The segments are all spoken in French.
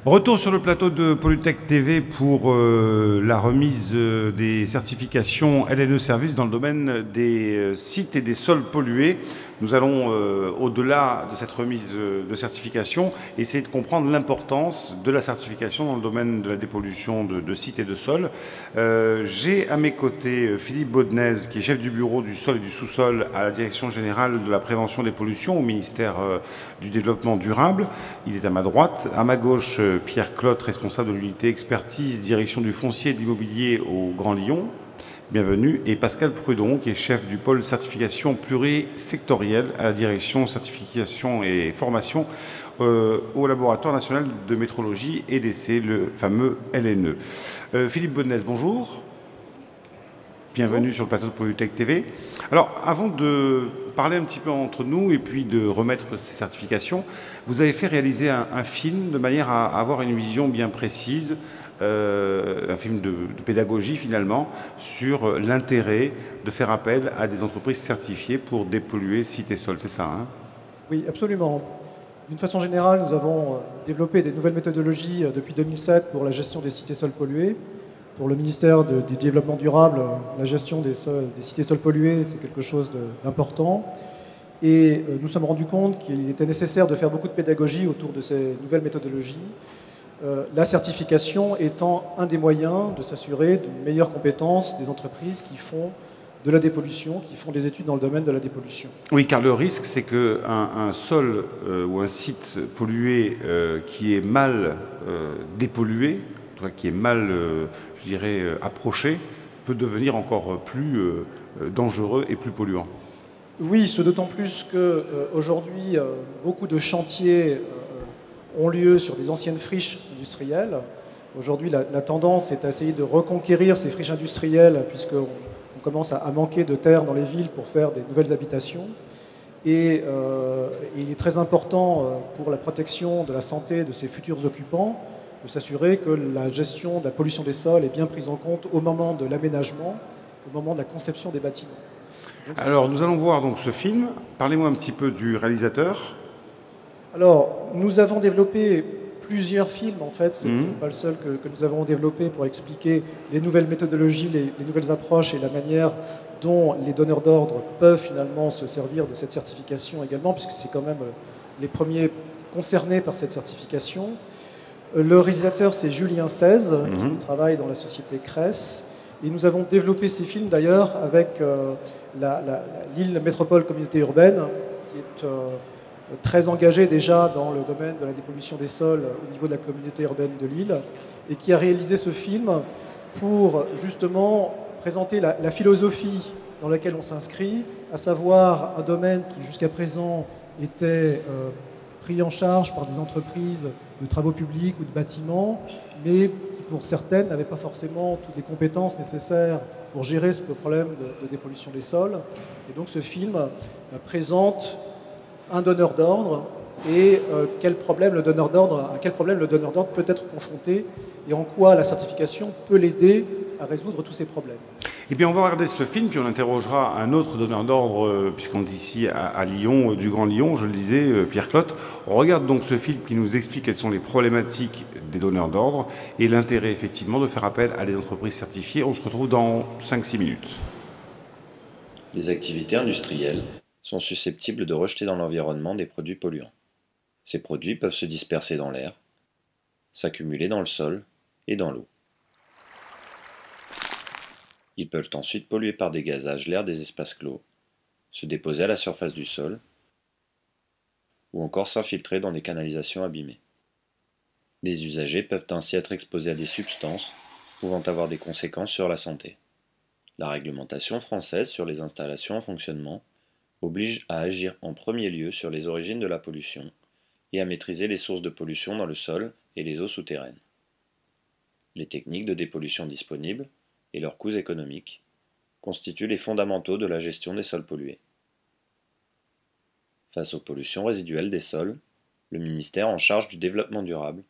Retour sur le plateau de Polytech TV pour la remise des certifications LNE Service dans le domaine des sites et des sols pollués. Nous allons, au-delà de cette remise de certification, essayer de comprendre l'importance de la certification dans le domaine de la dépollution de sites et de sols. J'ai à mes côtés Philippe Baudenez, qui est chef du bureau du sol et du sous-sol à la Direction générale de la prévention des pollutions au ministère du Développement durable. Il est à ma droite. À ma gauche, Pierre Clotte, responsable de l'unité expertise, direction du foncier et de l'immobilier au Grand Lyon. Bienvenue. Et Pascal Prudon, qui est chef du pôle certification plurisectorielle à la direction certification et formation au laboratoire national de métrologie et d'essai, le fameux LNE. Philippe Baudenez, bonjour. Bienvenue sur le plateau de Polytech TV. Alors, avant de parler un petit peu entre nous et puis de remettre ces certifications, vous avez fait réaliser un film de manière à avoir une vision bien précise, un film de pédagogie finalement, sur l'intérêt de faire appel à des entreprises certifiées pour dépolluer sites et sols. C'est ça, hein? Oui, absolument. D'une façon générale, nous avons développé des nouvelles méthodologies depuis 2007 pour la gestion des sites et sols pollués. Pour le ministère du Développement durable, la gestion des sites et sols pollués, c'est quelque chose d'important. Et nous sommes rendus compte qu'il était nécessaire de faire beaucoup de pédagogie autour de ces nouvelles méthodologies, la certification étant un des moyens de s'assurer d'une meilleure compétence des entreprises qui font de la dépollution, qui font des études dans le domaine de la dépollution. Oui, car le risque, c'est qu'un sol ou un site pollué qui est mal dépollué, qui est mal, je dirais, approché, peut devenir encore plus dangereux et plus polluant. Oui, ce d'autant plus qu'aujourd'hui, beaucoup de chantiers ont lieu sur des anciennes friches industrielles. Aujourd'hui, la tendance est à essayer de reconquérir ces friches industrielles, puisqu'on commence à manquer de terre dans les villes pour faire des nouvelles habitations. Et il est très important pour la protection de la santé de ces futurs occupants de s'assurer que la gestion de la pollution des sols est bien prise en compte au moment de l'aménagement, au moment de la conception des bâtiments. Alors, nous allons voir donc ce film. Parlez-moi un petit peu du réalisateur. Alors, nous avons développé plusieurs films, en fait. Ce n'est pas le seul que nous avons développé pour expliquer les nouvelles méthodologies, les nouvelles approches et la manière dont les donneurs d'ordre peuvent finalement se servir de cette certification également, puisque c'est quand même les premiers concernés par cette certification. Le réalisateur, c'est Julien 16, qui travaille dans la société Cress. Et nous avons développé ces films d'ailleurs avec Lille Métropole Communauté Urbaine, qui est très engagée déjà dans le domaine de la dépollution des sols au niveau de la communauté urbaine de Lille, et qui a réalisé ce film pour justement présenter la philosophie dans laquelle on s'inscrit, à savoir un domaine qui jusqu'à présent était pris en charge par des entreprises de travaux publics ou de bâtiments, mais qui pour certaines n'avaient pas forcément toutes les compétences nécessaires pour gérer ce problème de dépollution des sols. Et donc ce film présente un donneur d'ordre et à quel problème le donneur d'ordre peut être confronté et en quoi la certification peut l'aider à résoudre tous ces problèmes. Eh bien, on va regarder ce film, puis on interrogera un autre donneur d'ordre, puisqu'on est ici à Lyon, du Grand Lyon, je le disais, Pierre Clotte. On regarde donc ce film qui nous explique quelles sont les problématiques des donneurs d'ordre et l'intérêt, effectivement, de faire appel à des entreprises certifiées. On se retrouve dans 5-6 minutes. Les activités industrielles sont susceptibles de rejeter dans l'environnement des produits polluants. Ces produits peuvent se disperser dans l'air, s'accumuler dans le sol et dans l'eau. Ils peuvent ensuite polluer par dégazage l'air des espaces clos, se déposer à la surface du sol, ou encore s'infiltrer dans des canalisations abîmées. Les usagers peuvent ainsi être exposés à des substances pouvant avoir des conséquences sur la santé. La réglementation française sur les installations en fonctionnement oblige à agir en premier lieu sur les origines de la pollution et à maîtriser les sources de pollution dans le sol et les eaux souterraines. Les techniques de dépollution disponibles et leurs coûts économiques constituent les fondamentaux de la gestion des sols pollués. Face aux pollutions résiduelles des sols, le ministère en charge du développement durable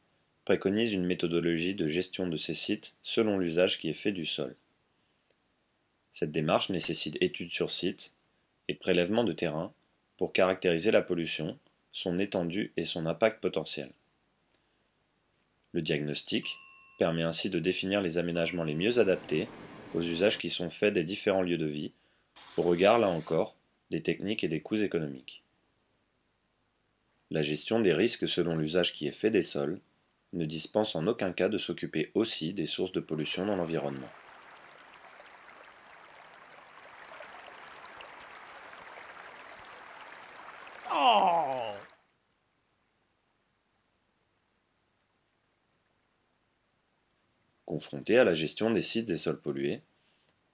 préconise une méthodologie de gestion de ces sites selon l'usage qui est fait du sol. Cette démarche nécessite études sur site et prélèvement de terrain pour caractériser la pollution, son étendue et son impact potentiel. Le diagnostic permet ainsi de définir les aménagements les mieux adaptés aux usages qui sont faits des différents lieux de vie, au regard, là encore, des techniques et des coûts économiques. La gestion des risques selon l'usage qui est fait des sols ne dispense en aucun cas de s'occuper aussi des sources de pollution dans l'environnement. Confrontés à la gestion des sites et sols pollués,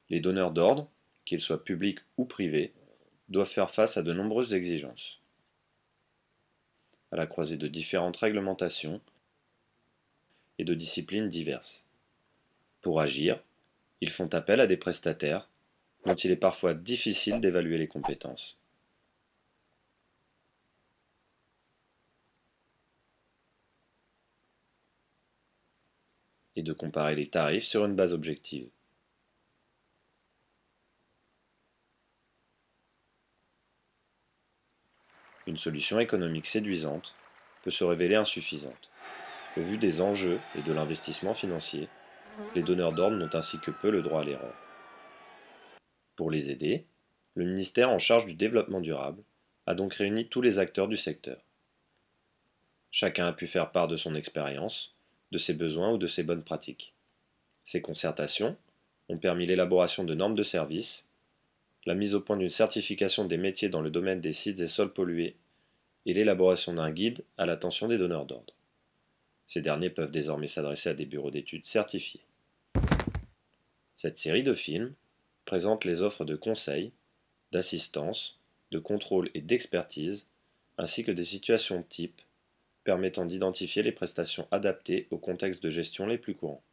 les donneurs d'ordre, qu'ils soient publics ou privés, doivent faire face à de nombreuses exigences. À la croisée de différentes réglementations et de disciplines diverses. Pour agir, ils font appel à des prestataires dont il est parfois difficile d'évaluer les compétences. Et de comparer les tarifs sur une base objective. Une solution économique séduisante peut se révéler insuffisante. Au vu des enjeux et de l'investissement financier, les donneurs d'ordre n'ont ainsi que peu le droit à l'erreur. Pour les aider, le ministère en charge du développement durable a donc réuni tous les acteurs du secteur. Chacun a pu faire part de son expérience, de ses besoins ou de ses bonnes pratiques. Ces concertations ont permis l'élaboration de normes de service, la mise au point d'une certification des métiers dans le domaine des sites et sols pollués et l'élaboration d'un guide à l'attention des donneurs d'ordre. Ces derniers peuvent désormais s'adresser à des bureaux d'études certifiés. Cette série de films présente les offres de conseil, d'assistance, de contrôle et d'expertise, ainsi que des situations types permettant d'identifier les prestations adaptées aux contextes de gestion les plus courants.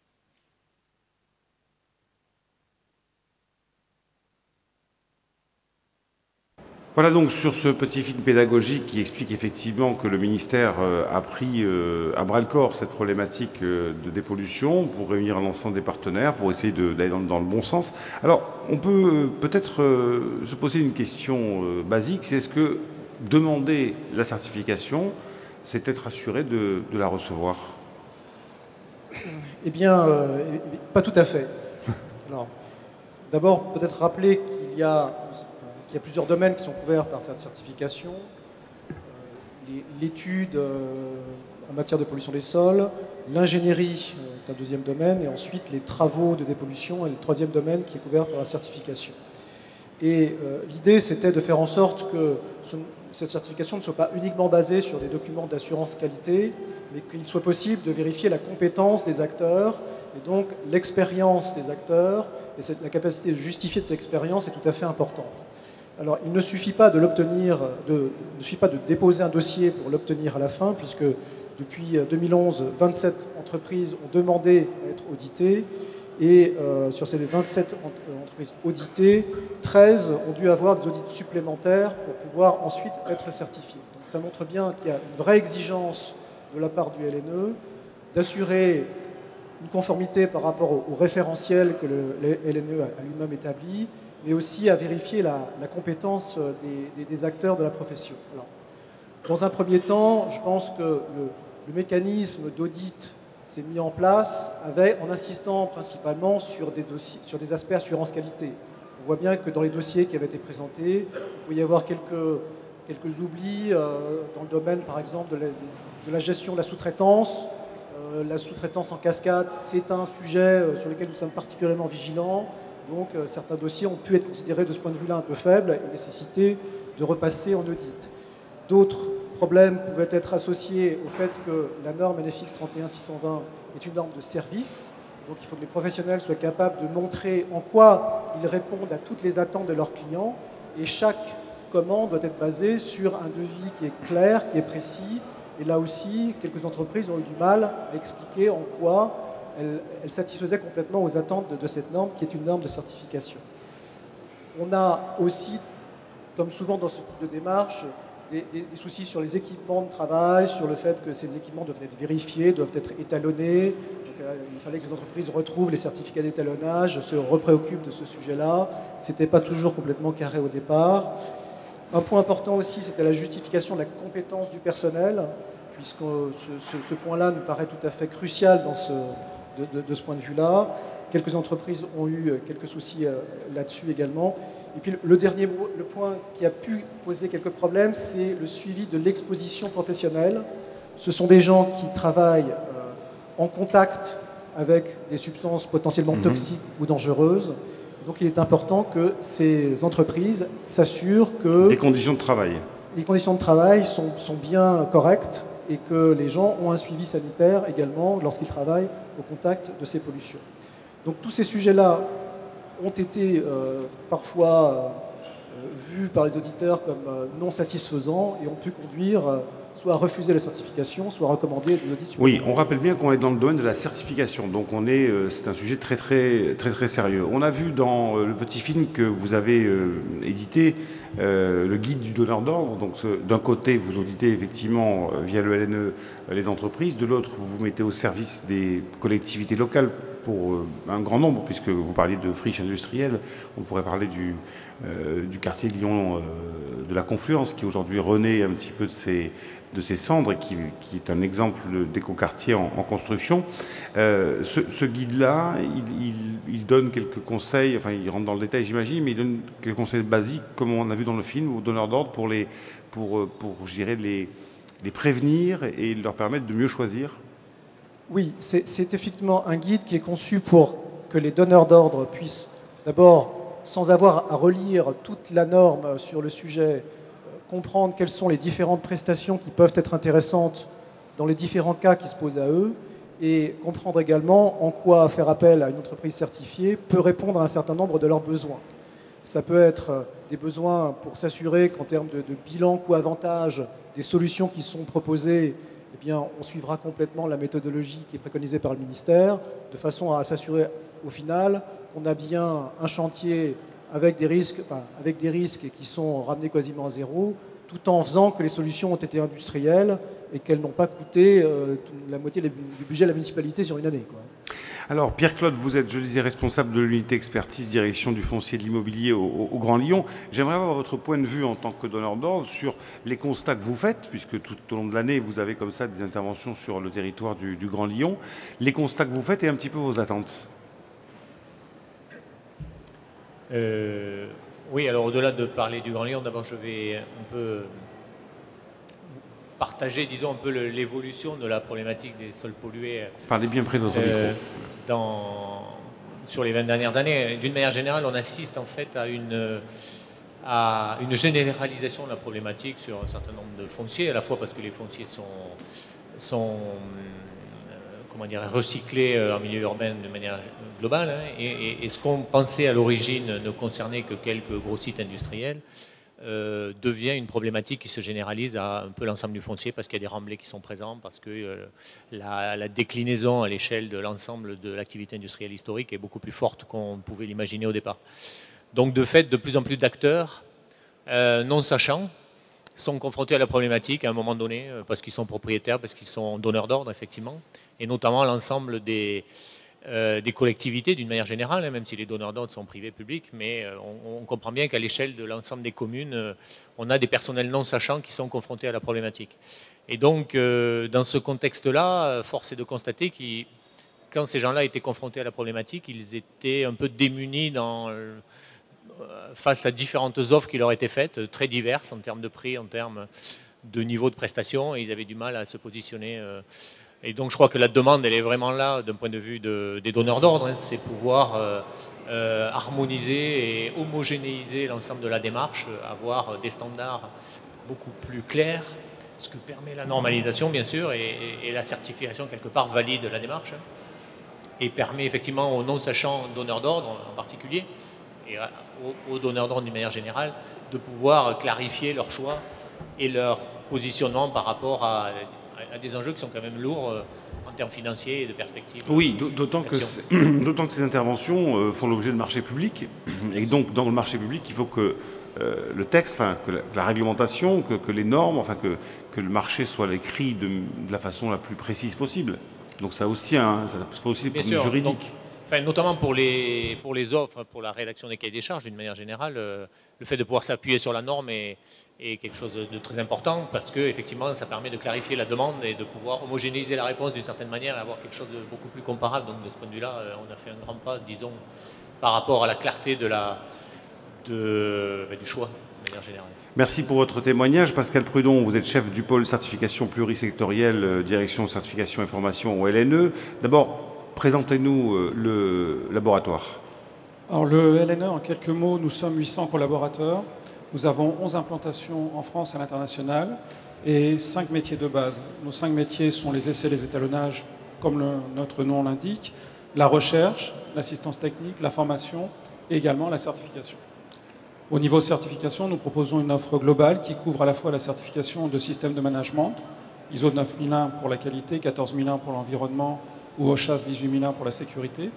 Voilà donc sur ce petit film pédagogique qui explique effectivement que le ministère a pris à bras-le-corps cette problématique de dépollution pour réunir l'ensemble des partenaires, pour essayer d'aller dans le bon sens. Alors, on peut peut-être se poser une question basique, c'est est-ce que demander la certification, c'est être assuré de la recevoir? Eh bien, pas tout à fait. Alors, d'abord, peut-être rappeler qu'il y a plusieurs domaines qui sont couverts par cette certification. L'étude en matière de pollution des sols, l'ingénierie est un deuxième domaine, et ensuite les travaux de dépollution est le troisième domaine qui est couvert par la certification. Et l'idée, c'était de faire en sorte que cette certification ne soit pas uniquement basée sur des documents d'assurance qualité, mais qu'il soit possible de vérifier la compétence des acteurs, et donc l'expérience des acteurs, et la capacité de justifier de cette expérience est tout à fait importante. Alors, il ne suffit pas de l'obtenir, ne suffit pas de déposer un dossier pour l'obtenir à la fin, puisque depuis 2011, 27 entreprises ont demandé à être auditées, et sur ces 27 entreprises auditées, 13 ont dû avoir des audits supplémentaires pour pouvoir ensuite être certifiées. Donc ça montre bien qu'il y a une vraie exigence de la part du LNE d'assurer une conformité par rapport au référentiel que le LNE a lui-même établi, mais aussi à vérifier la compétence des acteurs de la profession. Alors, dans un premier temps, je pense que le mécanisme d'audit s'est mis en place en insistant principalement sur des aspects assurance qualité. On voit bien que dans les dossiers qui avaient été présentés, il peut y avoir quelques oublis dans le domaine, par exemple, de la gestion de la sous-traitance. La sous-traitance en cascade, c'est un sujet sur lequel nous sommes particulièrement vigilants. Donc certains dossiers ont pu être considérés de ce point de vue-là un peu faibles et nécessiter de repasser en audit. D'autres problèmes pouvaient être associés au fait que la norme NFX 31620 est une norme de service. Donc il faut que les professionnels soient capables de montrer en quoi ils répondent à toutes les attentes de leurs clients. Et chaque commande doit être basée sur un devis qui est clair, qui est précis. Et là aussi, quelques entreprises ont eu du mal à expliquer en quoi elle satisfaisait complètement aux attentes de cette norme, qui est une norme de certification. On a aussi, comme souvent dans ce type de démarche, des soucis sur les équipements de travail, sur le fait que ces équipements doivent être vérifiés, doivent être étalonnés. Donc, il fallait que les entreprises retrouvent les certificats d'étalonnage, se repréoccupent de ce sujet-là. Ce n'était pas toujours complètement carré au départ. Un point important aussi, c'était la justification de la compétence du personnel. puisque ce point-là nous paraît tout à fait crucial de ce point de vue-là. Quelques entreprises ont eu quelques soucis là-dessus également. Et puis le point qui a pu poser quelques problèmes, c'est le suivi de l'exposition professionnelle. Ce sont des gens qui travaillent en contact avec des substances potentiellement toxiques ou dangereuses. Donc il est important que ces entreprises s'assurent que les conditions de travail sont bien correctes et que les gens ont un suivi sanitaire également lorsqu'ils travaillent au contact de ces pollutions. Donc tous ces sujets-là ont été parfois vus par les auditeurs comme non satisfaisants et ont pu conduire soit à refuser la certification, soit à recommander des audits supplémentaires. Oui, on rappelle bien qu'on est dans le domaine de la certification, donc c'est un sujet très sérieux. On a vu dans le petit film que vous avez édité, le guide du donneur d'ordre. Donc d'un côté, vous auditez effectivement via le LNE les entreprises, de l'autre, vous vous mettez au service des collectivités locales pour un grand nombre, puisque vous parliez de friches industrielles, on pourrait parler du quartier Lyon de la Confluence, qui aujourd'hui renaît un petit peu de ses cendres, et qui est un exemple d'écoquartier en construction. Ce guide-là, il donne quelques conseils, enfin il rentre dans le détail j'imagine, mais il donne quelques conseils basiques, comme on a vu dans le film, aux donneurs d'ordre pour je dirais, les prévenir et leur permettre de mieux choisir. Oui, c'est effectivement un guide qui est conçu pour que les donneurs d'ordre puissent d'abord, sans avoir à relire toute la norme sur le sujet, comprendre quelles sont les différentes prestations qui peuvent être intéressantes dans les différents cas qui se posent à eux, et comprendre également en quoi faire appel à une entreprise certifiée peut répondre à un certain nombre de leurs besoins. Ça peut être des besoins pour s'assurer qu'en termes de bilan coût-avantage des solutions qui sont proposées, eh bien, on suivra complètement la méthodologie qui est préconisée par le ministère, de façon à s'assurer au final qu'on a bien un chantier avec des risques qui sont ramenés quasiment à zéro, tout en faisant que les solutions ont été industrielles et qu'elles n'ont pas coûté la moitié du budget de la municipalité sur une année, quoi. Alors, Pierre-Claude, vous êtes, je disais, responsable de l'unité expertise direction du foncier de l'immobilier au Grand Lyon. J'aimerais avoir votre point de vue en tant que donneur d'ordre sur les constats que vous faites, puisque tout au long de l'année, vous avez comme ça des interventions sur le territoire du Grand Lyon. Les constats que vous faites et un petit peu vos attentes. Oui, alors au-delà de parler du Grand Lyon, d'abord je vais un peu partager, disons, un peu l'évolution de la problématique des sols pollués. Parlez bien près de votre micro. Sur les 20 dernières années. D'une manière générale, on assiste en fait à une généralisation de la problématique sur un certain nombre de fonciers, à la fois parce que les fonciers sont comment dire, recyclés en milieu urbain de manière globale, hein, et ce qu'on pensait à l'origine ne concernait que quelques gros sites industriels, devient une problématique qui se généralise à un peu l'ensemble du foncier parce qu'il y a des remblais qui sont présents, parce que la déclinaison à l'échelle de l'ensemble de l'activité industrielle historique est beaucoup plus forte qu'on pouvait l'imaginer au départ. Donc de fait, de plus en plus d'acteurs non sachants sont confrontés à la problématique à un moment donné parce qu'ils sont propriétaires, parce qu'ils sont donneurs d'ordre effectivement, et notamment l'ensemble des collectivités d'une manière générale, hein, même si les donneurs d'ordre sont privés, publics, mais on comprend bien qu'à l'échelle de l'ensemble des communes, on a des personnels non sachants qui sont confrontés à la problématique. Et donc, dans ce contexte-là, force est de constater que quand ces gens-là étaient confrontés à la problématique, ils étaient un peu démunis face à différentes offres qui leur étaient faites, très diverses en termes de prix, en termes de niveau de prestation, et ils avaient du mal à se positionner. Et donc je crois que la demande, elle est vraiment là d'un point de vue des donneurs d'ordre, hein, c'est pouvoir harmoniser et homogénéiser l'ensemble de la démarche, avoir des standards beaucoup plus clairs, ce que permet la normalisation bien sûr, et la certification quelque part valide la démarche, hein, et permet effectivement aux non-sachants donneurs d'ordre en particulier, et aux donneurs d'ordre d'une manière générale, de pouvoir clarifier leur choix et leur positionnement par rapport à des enjeux qui sont quand même lourds en termes financiers et de perspectives. Oui, d'autant que ces interventions font l'objet de marchés publics. Et donc, dans le marché public, il faut que le texte, enfin, que la réglementation, que les normes, enfin, que le marché soit écrit de la façon la plus précise possible. Donc, ça a aussi des problèmes juridiques. Enfin, notamment pour les offres, pour la rédaction des cahiers des charges, d'une manière générale, le fait de pouvoir s'appuyer sur la norme est quelque chose de très important parce que effectivement, ça permet de clarifier la demande et de pouvoir homogénéiser la réponse d'une certaine manière et avoir quelque chose de beaucoup plus comparable. Donc de ce point de vue-là, on a fait un grand pas, disons, par rapport à la clarté du choix, de manière générale. Merci pour votre témoignage. Pascal Prudon, vous êtes chef du pôle certification plurisectorielle, direction certification et formation au LNE. D'abord, présentez-nous le laboratoire. Alors le LNE, en quelques mots, nous sommes 800 collaborateurs. Nous avons 11 implantations en France et à l'international et 5 métiers de base. Nos 5 métiers sont les essais, les étalonnages, comme notre nom l'indique, la recherche, l'assistance technique, la formation et également la certification. Au niveau certification, nous proposons une offre globale qui couvre à la fois la certification de système de management, ISO 9001 pour la qualité, 14001 pour l'environnement ou OHSAS 18001 pour la sécurité.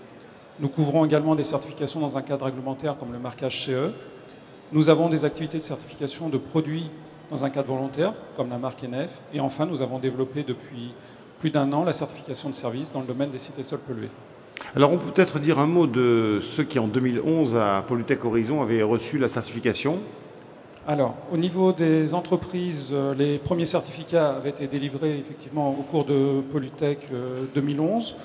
Nous couvrons également des certifications dans un cadre réglementaire comme le marquage CE. Nous avons des activités de certification de produits dans un cadre volontaire comme la marque NF. Et enfin, nous avons développé depuis plus d'1 an la certification de services dans le domaine des sites et sols pollués. Alors on peut peut-être dire un mot de ceux qui en 2011 à Polytech Horizon avaient reçu la certification. Alors, au niveau des entreprises, les premiers certificats avaient été délivrés effectivement au cours de Polytech 2011.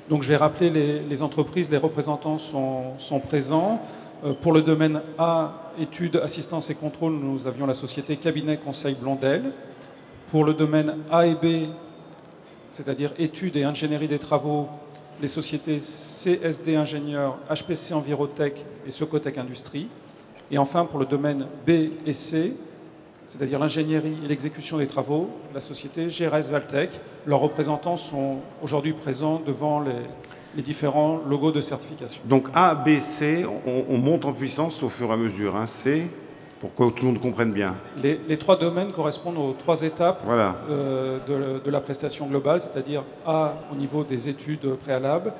Donc je vais rappeler les entreprises, les représentants sont présents. Pour le domaine A, études, assistance et contrôle, nous avions la société Cabinet Conseil Blondel. Pour le domaine A et B, c'est-à-dire études et ingénierie des travaux, les sociétés CSD Ingénieurs, HPC Envirotech et Socotec Industrie. Et enfin, pour le domaine B et C, c'est-à-dire l'ingénierie et l'exécution des travaux, la société GRS Valtech. Leurs représentants sont aujourd'hui présents devant les différents logos de certification. Donc A, B, C, on monte en puissance au fur et à mesure. Hein. C, pour que tout le monde comprenne bien. Les 3 domaines correspondent aux 3 étapes voilà. de la prestation globale, c'est-à-dire A au niveau des études préalables,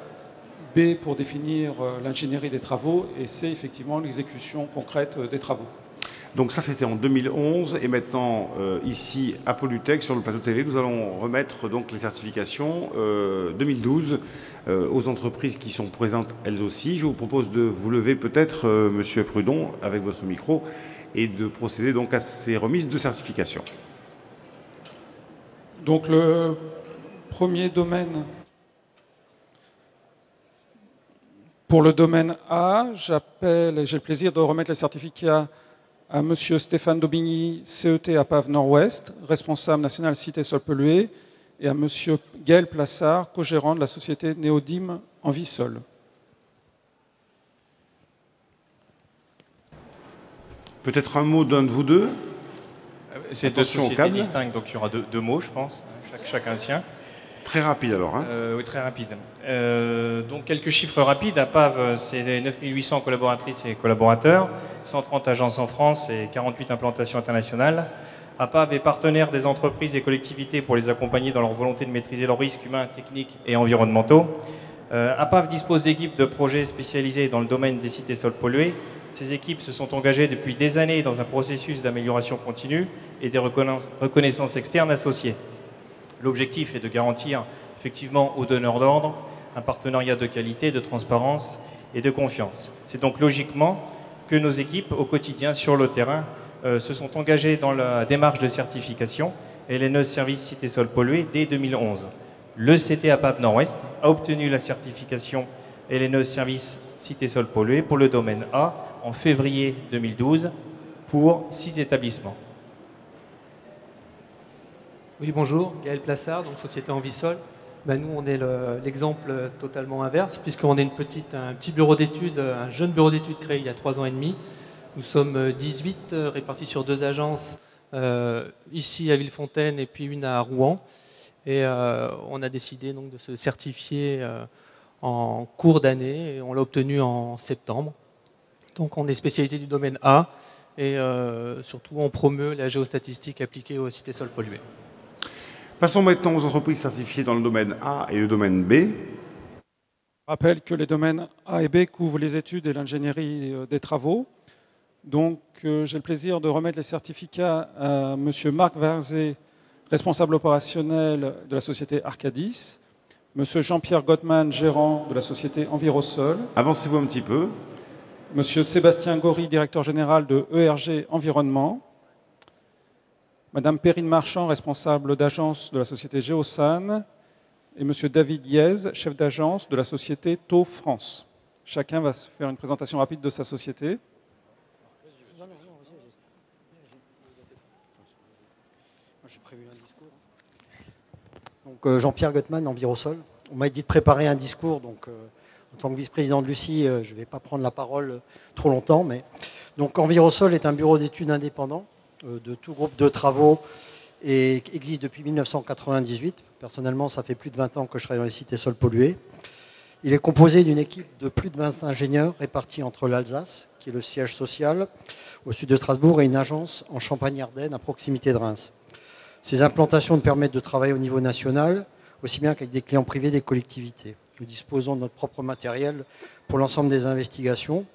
B pour définir l'ingénierie des travaux et C effectivement l'exécution concrète des travaux. Donc ça c'était en 2011 et maintenant ici à Polytech sur le plateau TV nous allons remettre donc les certifications 2012 aux entreprises qui sont présentes elles aussi. Je vous propose de vous lever peut-être Monsieur Prudon avec votre micro et de procéder donc à ces remises de certification. Donc le premier domaine. Pour le domaine A, j'ai le plaisir de remettre le certificat à M. Stéphane Daubigny, CET à Pave Nord-Ouest, responsable national Cité Sol Pollué, et à M. Gaël Plassard, co-gérant de la société Néodyme Envie-Sol. Peut-être un mot d'un de vous deux. C'est deux sociétés distinctes, donc il y aura deux mots, je pense, chacun le sien. Très rapide alors. Hein. Oui, très rapide. Donc quelques chiffres rapides. APAV, c'est 9800 collaboratrices et collaborateurs, 130 agences en France et 48 implantations internationales. APAV est partenaire des entreprises et collectivités pour les accompagner dans leur volonté de maîtriser leurs risques humains, techniques et environnementaux. APAV dispose d'équipes de projets spécialisées dans le domaine des sites et sols pollués. Ces équipes se sont engagées depuis des années dans un processus d'amélioration continue et des reconnaissances externes associées. L'objectif est de garantir effectivement aux donneurs d'ordre un partenariat de qualité, de transparence et de confiance. C'est donc logiquement que nos équipes au quotidien sur le terrain se sont engagées dans la démarche de certification LNE Service Cité Sol Pollué dès 2011. Le CT APAV Nord-Ouest a obtenu la certification LNE Service Cité Sol Pollué pour le domaine A en février 2012 pour 6 établissements. Oui, bonjour, Gaël Plassard, donc Société Envie-Sol. Nous, on est l'exemple totalement inverse, puisqu'on est un petit bureau d'études, un jeune bureau d'études créé il y a 3 ans et demi. Nous sommes 18 répartis sur 2 agences, ici à Villefontaine et puis une à Rouen. Et on a décidé donc de se certifier en cours d'année, et on l'a obtenu en septembre. Donc on est spécialisé du domaine A, et surtout on promeut la géostatistique appliquée aux cités sols pollués. Passons maintenant aux entreprises certifiées dans le domaine A et le domaine B. Je rappelle que les domaines A et B couvrent les études et l'ingénierie des travaux. Donc j'ai le plaisir de remettre les certificats à M. Marc Verzé, responsable opérationnel de la société Arcadis, Monsieur Jean-Pierre Gottman, gérant de la société Envirosol. Avancez-vous un petit peu. Monsieur Sébastien Gory, directeur général de ERG Environnement. Madame Perrine Marchand, responsable d'agence de la société Géosan. Et monsieur David Diez, chef d'agence de la société Tau France. Chacun va se faire une présentation rapide de sa société. J'ai prévu un discours. Donc Jean-Pierre Gottman, Envirosol. On m'a dit de préparer un discours, donc en tant que vice-président de Lucie, je ne vais pas prendre la parole trop longtemps. Mais... Donc Envirosol est un bureau d'études indépendant de tout groupe de travaux et existe depuis 1998. Personnellement, ça fait plus de 20 ans que je travaille dans les sites et sols pollués. Il est composé d'une équipe de plus de 20 ingénieurs répartis entre l'Alsace, qui est le siège social, au sud de Strasbourg, et une agence en Champagne-Ardenne, à proximité de Reims. Ces implantations nous permettent de travailler au niveau national, aussi bien qu'avec des clients privés des collectivités. Nous disposons de notre propre matériel pour l'ensemble des investigations.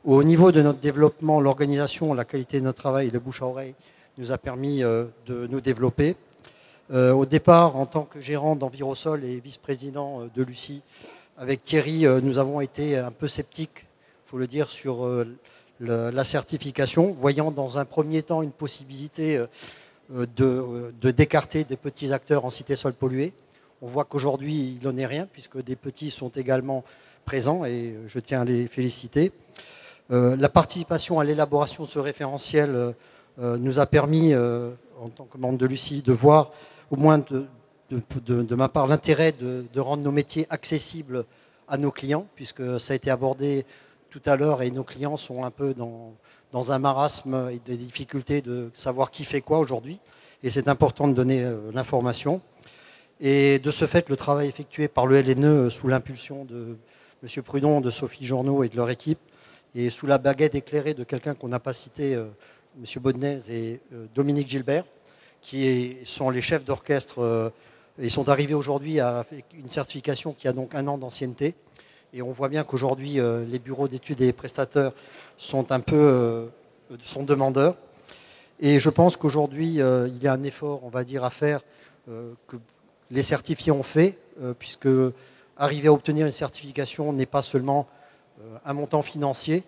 Au niveau de notre développement, l'organisation, la qualité de notre travail et le bouche à oreille nous a permis de nous développer. Au départ, en tant que gérant d'Envirosol et vice-président de Lucie, avec Thierry, nous avons été un peu sceptiques, il faut le dire, sur la certification, voyant dans un premier temps une possibilité de d'écarter des petits acteurs en cité sol pollué. On voit qu'aujourd'hui, il n'en est rien, puisque des petits sont également présents, et je tiens à les féliciter. La participation à l'élaboration de ce référentiel nous a permis, en tant que membre de Lucie, de voir au moins de ma part l'intérêt de rendre nos métiers accessibles à nos clients, puisque ça a été abordé tout à l'heure et nos clients sont un peu dans un marasme et des difficultés de savoir qui fait quoi aujourd'hui. Et c'est important de donner l'information. Et de ce fait, le travail effectué par le LNE sous l'impulsion de M. Prudon, de Sophie Journeau et de leur équipe, et sous la baguette éclairée de quelqu'un qu'on n'a pas cité, M. Baudnez et Dominique Gilbert, qui sont les chefs d'orchestre et sont arrivés aujourd'hui à une certification qui a donc 1 an d'ancienneté. Et on voit bien qu'aujourd'hui, les bureaux d'études et les prestataires sont un peu sont demandeurs. Et je pense qu'aujourd'hui, il y a un effort, on va dire, à faire que les certifiés ont fait, puisque arriver à obtenir une certification n'est pas seulement un montant financier,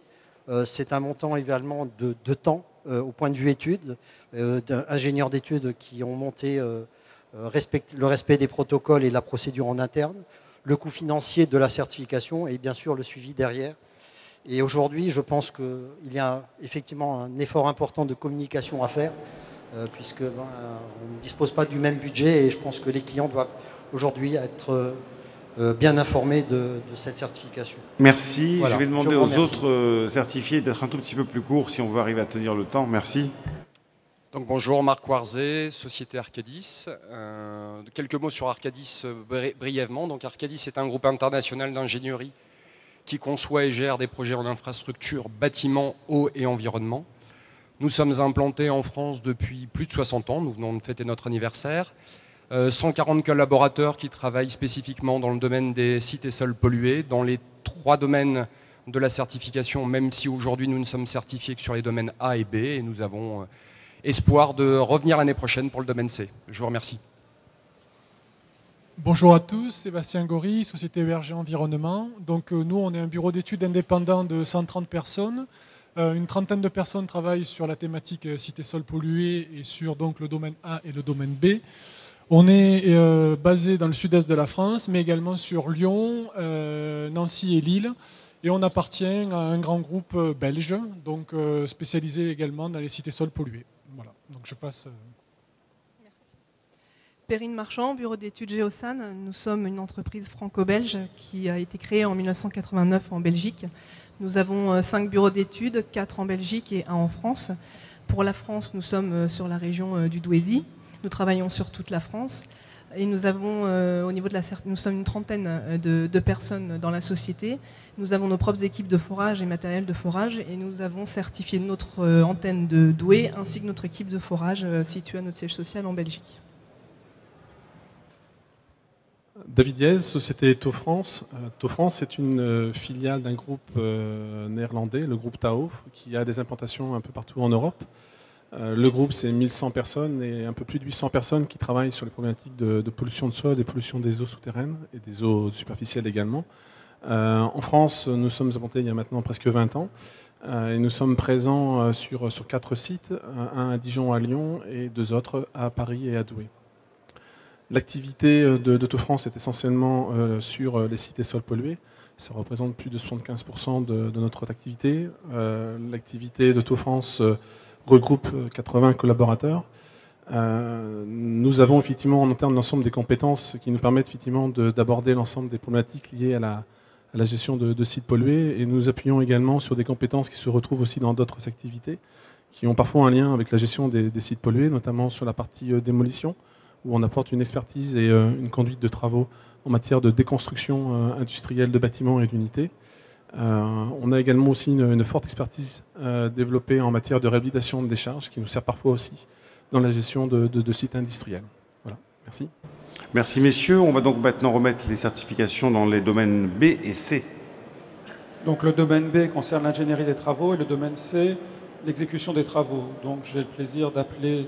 c'est un montant également de temps au point de vue études, d'ingénieurs d'études qui ont monté le respect des protocoles et de la procédure en interne, le coût financier de la certification et bien sûr le suivi derrière. Et aujourd'hui, je pense qu'il y a effectivement un effort important de communication à faire, puisque on ne dispose pas du même budget et je pense que les clients doivent aujourd'hui être bien informés de cette certification. Merci. Voilà. Je vais demander aux autres certifiés d'être un tout petit peu plus courts si on veut arriver à tenir le temps. Merci. Donc bonjour, Marc Warzé, Société Arcadis. Quelques mots sur Arcadis brièvement. Donc Arcadis est un groupe international d'ingénierie qui conçoit et gère des projets en infrastructure, bâtiments, eau et environnement. Nous sommes implantés en France depuis plus de 60 ans, nous venons de fêter notre anniversaire. 140 collaborateurs qui travaillent spécifiquement dans le domaine des sites et sols pollués, dans les 3 domaines de la certification, même si aujourd'hui nous ne sommes certifiés que sur les domaines A et B, et nous avons espoir de revenir l'année prochaine pour le domaine C. Je vous remercie. Bonjour à tous, Sébastien Gory, Société ERG Environnement. Donc nous, on est un bureau d'études indépendant de 130 personnes. Une trentaine de personnes travaillent sur la thématique cité sol pollué et sur donc, le domaine A et le domaine B. On est basé dans le sud-est de la France, mais également sur Lyon, Nancy et Lille. Et on appartient à un grand groupe belge, donc spécialisé également dans les cités sols pollués. Voilà, donc je passe... Merci. Perrine Marchand, bureau d'études Géosan. Nous sommes une entreprise franco-belge qui a été créée en 1989 en Belgique. Nous avons 5 bureaux d'études, 4 en Belgique et 1 en France. Pour la France, nous sommes sur la région du Douaisis. Nous travaillons sur toute la France. Et nous avons, au niveau de nous sommes une trentaine de personnes dans la société. Nous avons nos propres équipes de forage et matériel de forage. Et nous avons certifié notre antenne de Douai ainsi que notre équipe de forage située à notre siège social en Belgique. David Diez, Société Tau France. Tau France est une filiale d'un groupe néerlandais, le groupe Tau, qui a des implantations un peu partout en Europe. Le groupe, c'est 1100 personnes et un peu plus de 800 personnes qui travaillent sur les problématiques de pollution de sol, des pollutions des eaux souterraines et des eaux superficielles également. En France, nous sommes implantés il y a maintenant presque 20 ans et nous sommes présents sur 4 sites, un à Dijon, à Lyon et 2 autres à Paris et à Douai. L'activité d'Autofrance est essentiellement sur les sites et sols pollués. Ça représente plus de 75% de notre activité. L'activité d'Autofrance regroupe 80 collaborateurs. Nous avons effectivement en interne l'ensemble des compétences qui nous permettent effectivement d'aborder l'ensemble des problématiques liées à la gestion de sites pollués, et nous appuyons également sur des compétences qui se retrouvent aussi dans d'autres activités qui ont parfois un lien avec la gestion des sites pollués, notamment sur la partie démolition, où on apporte une expertise et une conduite de travaux en matière de déconstruction industrielle de bâtiments et d'unités. On a également aussi une forte expertise développée en matière de réhabilitation de décharges qui nous sert parfois aussi dans la gestion de sites industriels. Voilà, merci. Merci messieurs. On va donc maintenant remettre les certifications dans les domaines B et C. Donc le domaine B concerne l'ingénierie des travaux et le domaine C, l'exécution des travaux. Donc j'ai le plaisir d'appeler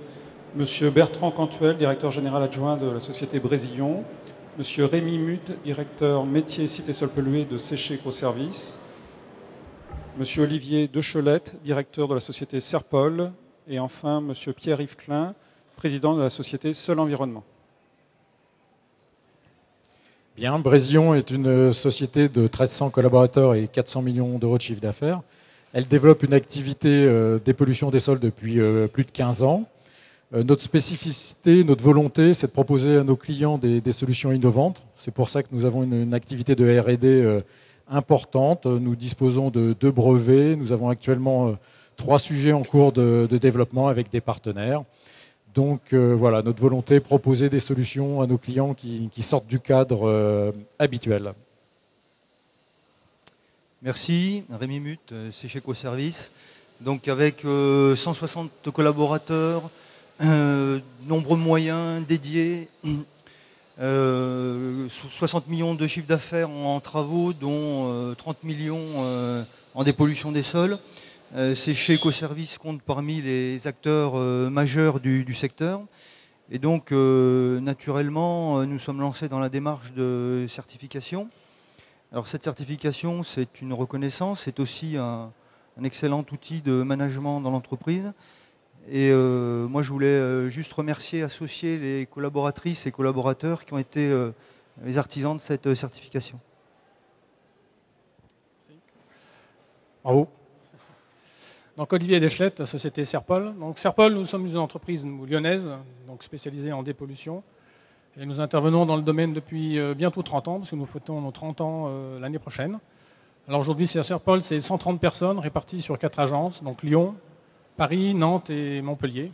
Monsieur Bertrand Cantuel, directeur général adjoint de la société Brésillon, Monsieur Rémi Muth, directeur métier sites et sols pollués de Séché Ecoservices, Monsieur Olivier Dechelette, directeur de la société Serpol, et enfin Monsieur Pierre-Yves Klein, président de la société Sol Environnement. Bien, Brésillon est une société de 1300 collaborateurs et 400 millions d'euros de chiffre d'affaires. Elle développe une activité dépollution des sols depuis plus de 15 ans. Notre spécificité, notre volonté, c'est de proposer à nos clients des solutions innovantes. C'est pour ça que nous avons une activité de R&D importante. Nous disposons de 2 brevets. Nous avons actuellement 3 sujets en cours de développement avec des partenaires. Donc voilà, notre volonté, proposer des solutions à nos clients qui sortent du cadre habituel. Merci, Rémi Muth, Séché Ecoservices. Donc avec 160 collaborateurs, nombreux moyens dédiés, 60 millions de chiffre d'affaires en travaux, dont 30 millions en dépollution des sols. Séché Ecoservices compte parmi les acteurs majeurs du secteur. Et donc, naturellement, nous sommes lancés dans la démarche de certification. Alors cette certification, c'est une reconnaissance, c'est aussi un excellent outil de management dans l'entreprise. Et moi, je voulais juste remercier, associer les collaboratrices et collaborateurs qui ont été les artisans de cette certification. Bravo. Donc Olivier Dechelette, société Serpol. Donc Serpol, nous sommes une entreprise lyonnaise, donc spécialisée en dépollution. Et nous intervenons dans le domaine depuis bientôt 30 ans, parce que nous fêtons nos 30 ans l'année prochaine. Alors aujourd'hui, Serpol, c'est 130 personnes réparties sur 4 agences, donc Lyon, Paris, Nantes et Montpellier,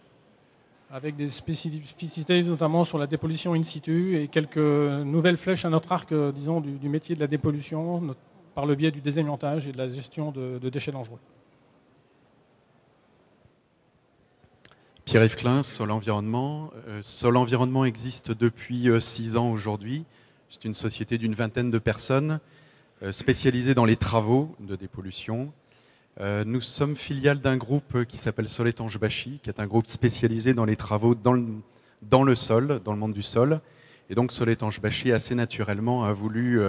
avec des spécificités notamment sur la dépollution in situ et quelques nouvelles flèches à notre arc, disons, du métier de la dépollution, par le biais du désamiantage et de la gestion de déchets dangereux. Pierre-Yves Klein, Sol Environnement. Sol Environnement existe depuis 6 ans aujourd'hui. C'est une société d'une vingtaine de personnes spécialisée dans les travaux de dépollution. Nous sommes filiales d'un groupe qui s'appelle Sol Étanche Bachy, qui est un groupe spécialisé dans les travaux dans le sol, dans le monde du sol. Et donc Sol Étanche Bachy, assez naturellement, a voulu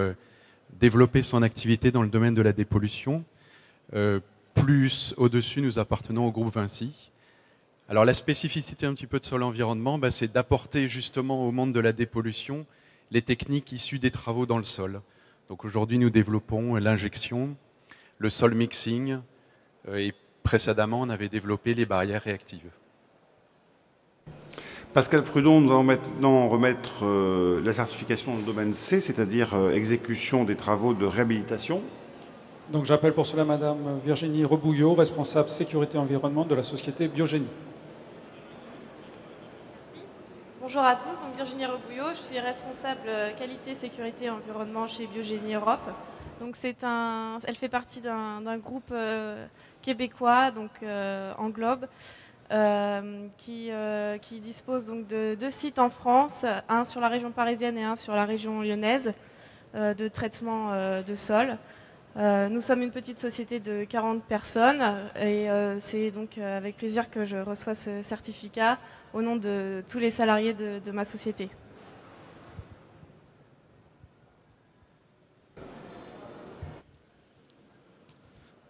développer son activité dans le domaine de la dépollution. Plus au-dessus, nous appartenons au groupe Vinci. Alors la spécificité un petit peu de Sol Environnement, c'est d'apporter justement au monde de la dépollution les techniques issues des travaux dans le sol. Donc aujourd'hui, nous développons l'injection, le sol mixing, et précédemment, on avait développé les barrières réactives. Pascal Prudon, nous allons maintenant remettre la certification dans le domaine C, c'est-à-dire exécution des travaux de réhabilitation. Donc j'appelle pour cela Madame Virginie Rebouillot, responsable sécurité environnement de la société Biogénie. Bonjour à tous, donc Virginie Rebouillot, je suis responsable qualité, sécurité, environnement chez Biogénie Europe. Donc elle fait partie d'un groupe québécois, donc Englobe, qui dispose donc de 2 sites en France, un sur la région parisienne et un sur la région lyonnaise, de traitement de sol. Nous sommes une petite société de 40 personnes et c'est donc avec plaisir que je reçois ce certificat au nom de tous les salariés de ma société.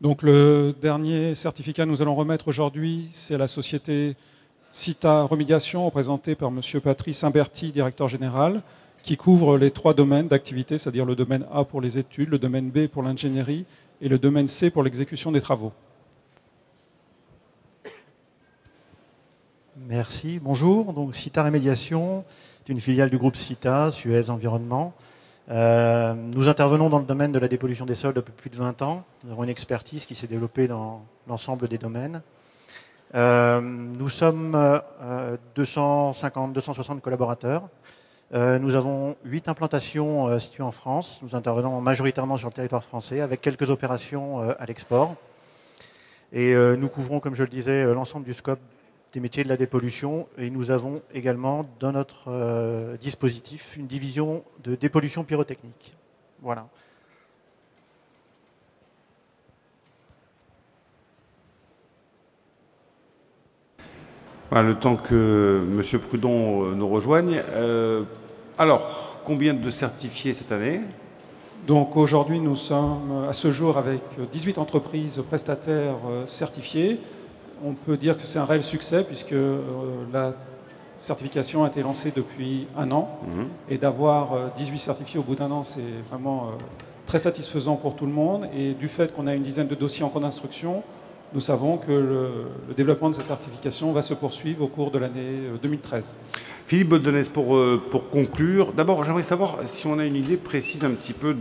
Donc le dernier certificat que nous allons remettre aujourd'hui, c'est à la société CITA Remédiation, représentée par M. Patrice Imberti, directeur général, qui couvre les 3 domaines d'activité, c'est-à-dire le domaine A pour les études, le domaine B pour l'ingénierie et le domaine C pour l'exécution des travaux. Merci. Bonjour. Donc CITA Remédiation est une filiale du groupe CITA, Suez Environnement. Nous intervenons dans le domaine de la dépollution des sols depuis plus de 20 ans. Nous avons une expertise qui s'est développée dans l'ensemble des domaines. Nous sommes 260 collaborateurs. Nous avons 8 implantations situées en France. Nous intervenons majoritairement sur le territoire français avec quelques opérations à l'export. Et nous couvrons, comme je le disais, l'ensemble du scope des métiers de la dépollution. Et nous avons également dans notre dispositif une division de dépollution pyrotechnique. Voilà. Voilà, le temps que M. Prudon nous rejoigne. Alors, combien de certifiés cette année? Donc aujourd'hui, nous sommes à ce jour avec 18 entreprises prestataires certifiées. On peut dire que c'est un réel succès puisque la certification a été lancée depuis 1 an. Et d'avoir 18 certifiés au bout d'1 an, c'est vraiment très satisfaisant pour tout le monde. Et du fait qu'on a une dizaine de dossiers en cours d'instruction, nous savons que le développement de cette certification va se poursuivre au cours de l'année 2013. Philippe Baudenès, pour conclure, d'abord j'aimerais savoir si on a une idée précise un petit peu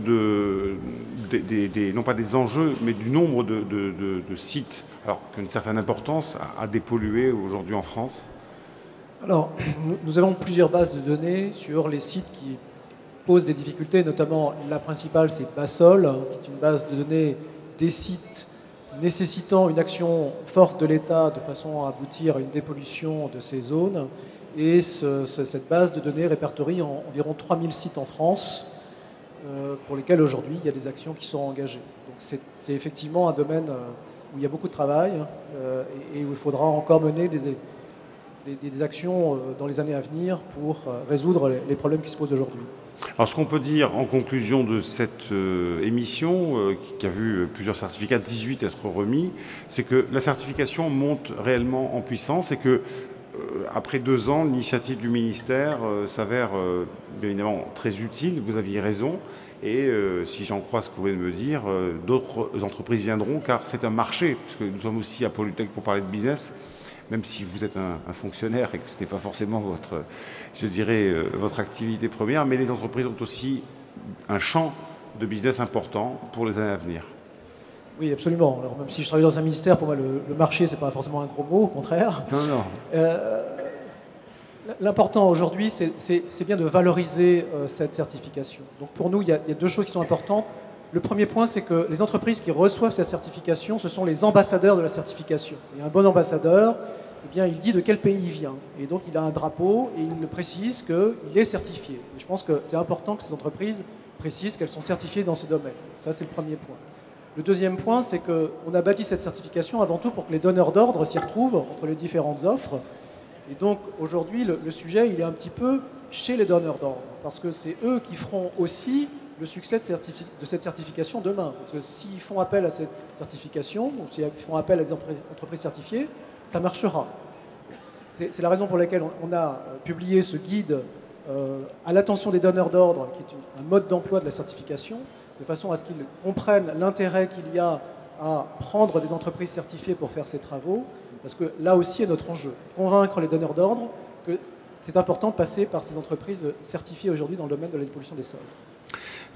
non pas des enjeux, mais du nombre de sites, alors qu'une certaine importance à dépolluer aujourd'hui en France. Alors, nous avons plusieurs bases de données sur les sites qui posent des difficultés, notamment la principale, c'est Basol, qui est une base de données des sites nécessitant une action forte de l'État de façon à aboutir à une dépollution de ces zones. Et cette base de données répertorie environ 3000 sites en France pour lesquels aujourd'hui il y a des actions qui sont engagées. Donc c'est effectivement un domaine où il y a beaucoup de travail et où il faudra encore mener des actions dans les années à venir pour résoudre les problèmes qui se posent aujourd'hui. Alors ce qu'on peut dire en conclusion de cette émission, qui a vu plusieurs certificats, 18 être remis, c'est que la certification monte réellement en puissance et que après 2 ans, l'initiative du ministère s'avère bien évidemment très utile, vous aviez raison, et si j'en crois ce que vous venez de me dire, d'autres entreprises viendront car c'est un marché, puisque nous sommes aussi à Polytech pour parler de business, même si vous êtes un fonctionnaire et que ce n'est pas forcément votre activité première, mais les entreprises ont aussi un champ de business important pour les années à venir. Oui, absolument. Alors, même si je travaille dans un ministère, pour moi, le marché, ce n'est pas forcément un gros mot, au contraire. Non. L'important aujourd'hui, c'est bien de valoriser cette certification. Donc, pour nous, il y a 2 choses qui sont importantes. Le premier point, c'est que les entreprises qui reçoivent cette certification, ce sont les ambassadeurs de la certification. Et un bon ambassadeur, eh bien, il dit de quel pays il vient. Et donc, il a un drapeau et il précise qu'il est certifié. Et je pense que c'est important que ces entreprises précisent qu'elles sont certifiées dans ce domaine. Ça, c'est le premier point. Le deuxième point, c'est qu'on a bâti cette certification avant tout pour que les donneurs d'ordre s'y retrouvent entre les différentes offres. Et donc, aujourd'hui, le sujet, il est un petit peu chez les donneurs d'ordre, parce que c'est eux qui feront aussi le succès de cette certification demain. Parce que s'ils font appel à cette certification, ou s'ils font appel à des entreprises certifiées, ça marchera. C'est la raison pour laquelle on a publié ce guide à l'attention des donneurs d'ordre, qui est un mode d'emploi de la certification, de façon à ce qu'ils comprennent l'intérêt qu'il y a à prendre des entreprises certifiées pour faire ces travaux, parce que là aussi est notre enjeu. Convaincre les donneurs d'ordre que c'est important de passer par ces entreprises certifiées aujourd'hui dans le domaine de la dépollution des sols.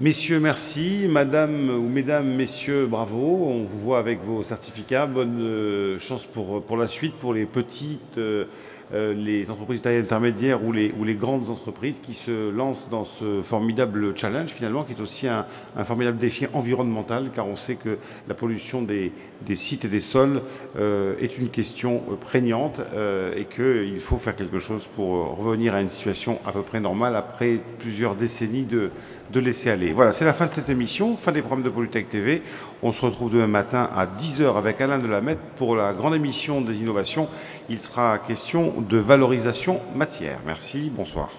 Messieurs, merci. Madame ou mesdames, messieurs, bravo. On vous voit avec vos certificats. Bonne chance pour la suite, pour les petites les entreprises taille intermédiaire ou les grandes entreprises qui se lancent dans ce formidable challenge finalement, qui est aussi un formidable défi environnemental, car on sait que la pollution des sites et des sols est une question prégnante et qu'il faut faire quelque chose pour revenir à une situation à peu près normale après plusieurs décennies de laisser aller. Voilà, c'est la fin de cette émission, fin des programmes de Polytech TV. On se retrouve demain matin à 10h avec Alain Delamette pour la grande émission des innovations. Il sera question de valorisation matière. Merci, bonsoir.